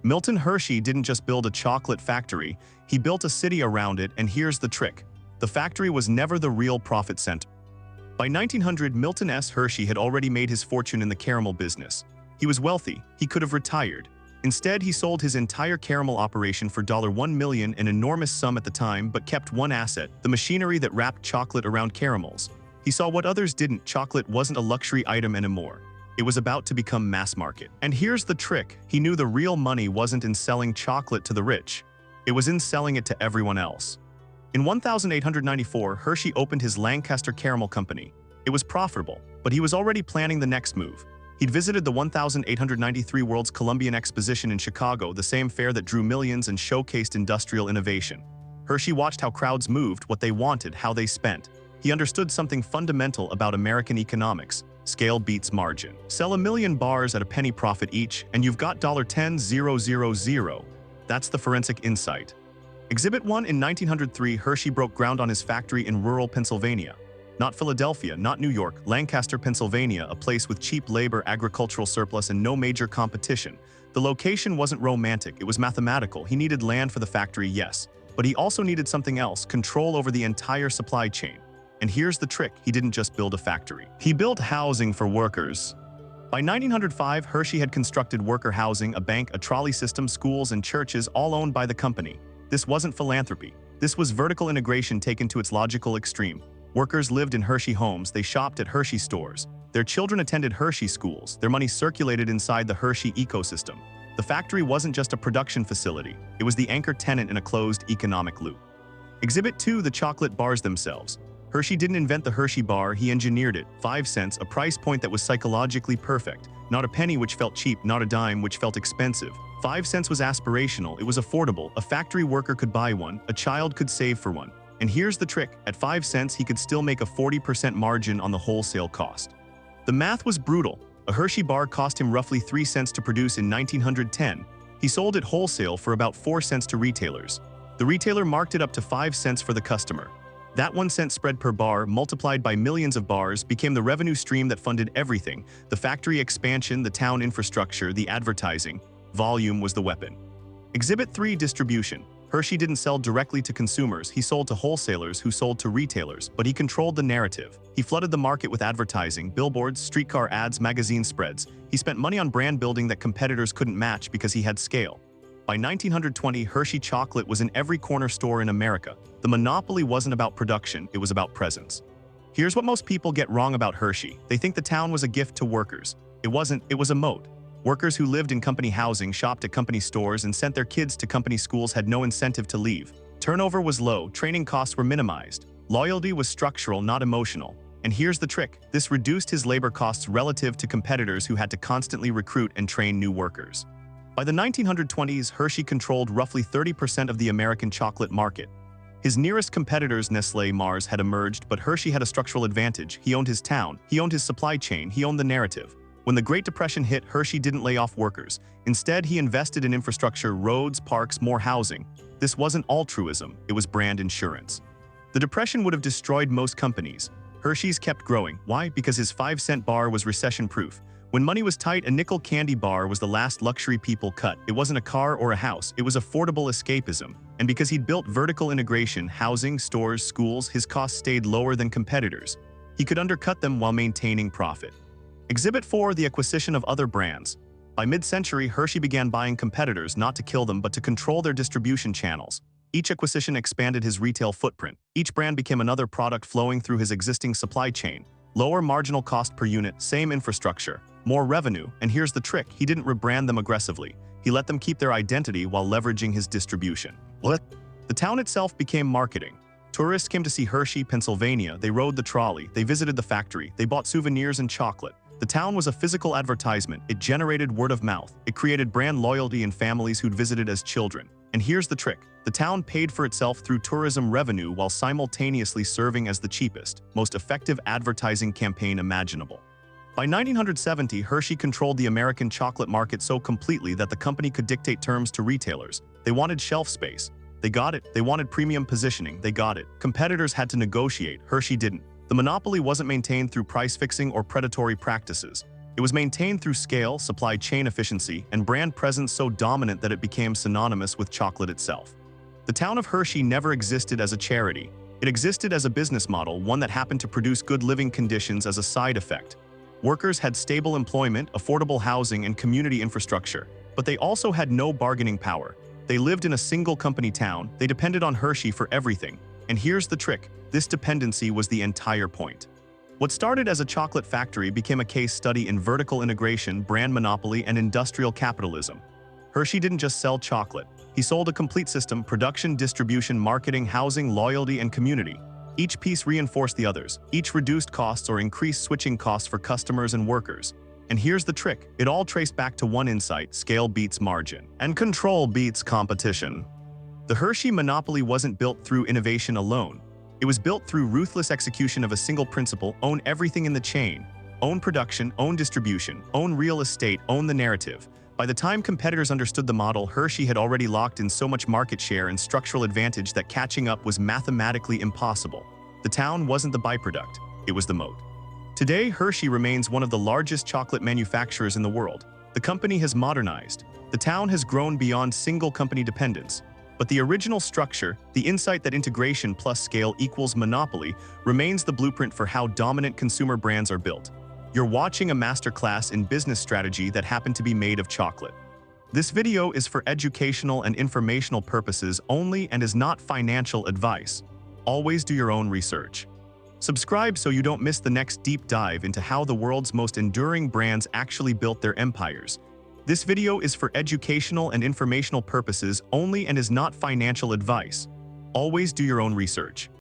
Milton Hershey didn't just build a chocolate factory, he built a city around it, and here's the trick. The factory was never the real profit center. By 1900, Milton S. Hershey had already made his fortune in the caramel business. He was wealthy, he could have retired. Instead, he sold his entire caramel operation for $1 million, an enormous sum at the time, but kept one asset, the machinery that wrapped chocolate around caramels. He saw what others didn't. Chocolate wasn't a luxury item anymore. It was about to become mass market. And here's the trick. He knew the real money wasn't in selling chocolate to the rich. It was in selling it to everyone else. In 1894, Hershey opened his Lancaster Caramel Company. It was profitable, but he was already planning the next move. He'd visited the 1893 World's Columbian Exposition in Chicago, the same fair that drew millions and showcased industrial innovation. Hershey watched how crowds moved, what they wanted, how they spent. He understood something fundamental about American economics. Scale beats margin. Sell 1 million bars at a penny profit each, and you've got $10,000. That's the forensic insight. Exhibit 1 in 1903, Hershey broke ground on his factory in rural Pennsylvania. Not Philadelphia, not New York, Lancaster, Pennsylvania, a place with cheap labor, agricultural surplus, and no major competition. The location wasn't romantic, it was mathematical. He needed land for the factory, yes. But he also needed something else, control over the entire supply chain. And here's the trick, he didn't just build a factory. He built housing for workers. By 1905, Hershey had constructed worker housing, a bank, a trolley system, schools, and churches, all owned by the company. This wasn't philanthropy. This was vertical integration taken to its logical extreme. Workers lived in Hershey homes, they shopped at Hershey stores. Their children attended Hershey schools, their money circulated inside the Hershey ecosystem. The factory wasn't just a production facility, it was the anchor tenant in a closed economic loop. Exhibit 2, the chocolate bars themselves. Hershey didn't invent the Hershey bar, he engineered it. 5 cents, a price point that was psychologically perfect. Not a penny which felt cheap, not a dime which felt expensive. 5 cents was aspirational, it was affordable. A factory worker could buy one, a child could save for one. And here's the trick, at 5 cents he could still make a 40% margin on the wholesale cost. The math was brutal. A Hershey bar cost him roughly 3 cents to produce in 1910. He sold it wholesale for about 4 cents to retailers. The retailer marked it up to 5 cents for the customer. That 1 cent spread per bar, multiplied by millions of bars, became the revenue stream that funded everything. The factory expansion, the town infrastructure, the advertising. Volume was the weapon. Exhibit 3, distribution. Hershey didn't sell directly to consumers, he sold to wholesalers who sold to retailers, but he controlled the narrative. He flooded the market with advertising, billboards, streetcar ads, magazine spreads. He spent money on brand building that competitors couldn't match because he had scale. By 1920, Hershey chocolate was in every corner store in America. The monopoly wasn't about production, it was about presence. Here's what most people get wrong about Hershey. They think the town was a gift to workers. It wasn't, it was a moat. Workers who lived in company housing, shopped at company stores, and sent their kids to company schools had no incentive to leave. Turnover was low, training costs were minimized. Loyalty was structural, not emotional. And here's the trick, this reduced his labor costs relative to competitors who had to constantly recruit and train new workers. By the 1920s, Hershey controlled roughly 30% of the American chocolate market. His nearest competitors, Nestlé, Mars, had emerged, but Hershey had a structural advantage. He owned his town, he owned his supply chain, he owned the narrative. When the Great Depression hit, Hershey didn't lay off workers. Instead, he invested in infrastructure, roads, parks, more housing. This wasn't altruism, it was brand insurance. The Depression would have destroyed most companies. Hershey's kept growing. Why? Because his 5-cent bar was recession-proof. When money was tight, a nickel candy bar was the last luxury people cut. It wasn't a car or a house, it was affordable escapism. And because he'd built vertical integration, housing, stores, schools, his costs stayed lower than competitors. He could undercut them while maintaining profit. Exhibit 4, the acquisition of other brands. By mid-century, Hershey began buying competitors not to kill them but to control their distribution channels. Each acquisition expanded his retail footprint. Each brand became another product flowing through his existing supply chain. Lower marginal cost per unit, same infrastructure, more revenue, and here's the trick, he didn't rebrand them aggressively. He let them keep their identity while leveraging his distribution. What? The town itself became marketing. Tourists came to see Hershey, Pennsylvania, they rode the trolley, they visited the factory, they bought souvenirs and chocolate. The town was a physical advertisement, it generated word of mouth, it created brand loyalty in families who'd visited as children. And here's the trick, the town paid for itself through tourism revenue while simultaneously serving as the cheapest, most effective advertising campaign imaginable. By 1970, Hershey controlled the American chocolate market so completely that the company could dictate terms to retailers. They wanted shelf space. They got it. They wanted premium positioning. They got it. Competitors had to negotiate. Hershey didn't. The monopoly wasn't maintained through price fixing or predatory practices. It was maintained through scale, supply chain efficiency, and brand presence so dominant that it became synonymous with chocolate itself. The town of Hershey never existed as a charity. It existed as a business model, one that happened to produce good living conditions as a side effect. Workers had stable employment, affordable housing, and community infrastructure, but they also had no bargaining power. They lived in a single company town, they depended on Hershey for everything. And here's the trick, this dependency was the entire point. What started as a chocolate factory became a case study in vertical integration, brand monopoly, and industrial capitalism. Hershey didn't just sell chocolate. He sold a complete system: production, distribution, marketing, housing, loyalty, and community. Each piece reinforced the others. Each reduced costs or increased switching costs for customers and workers. And here's the trick. It all traced back to one insight: scale beats margin, and control beats competition. The Hershey monopoly wasn't built through innovation alone. It was built through ruthless execution of a single principle: own everything in the chain. Own production, own distribution, own real estate, own the narrative. By the time competitors understood the model, Hershey had already locked in so much market share and structural advantage that catching up was mathematically impossible. The town wasn't the byproduct, it was the moat. Today, Hershey remains one of the largest chocolate manufacturers in the world. The company has modernized. The town has grown beyond single company dependence. But the original structure, the insight that integration plus scale equals monopoly, remains the blueprint for how dominant consumer brands are built. You're watching a masterclass in business strategy that happened to be made of chocolate. This video is for educational and informational purposes only and is not financial advice. Always do your own research. Subscribe so you don't miss the next deep dive into how the world's most enduring brands actually built their empires. This video is for educational and informational purposes only and is not financial advice. Always do your own research.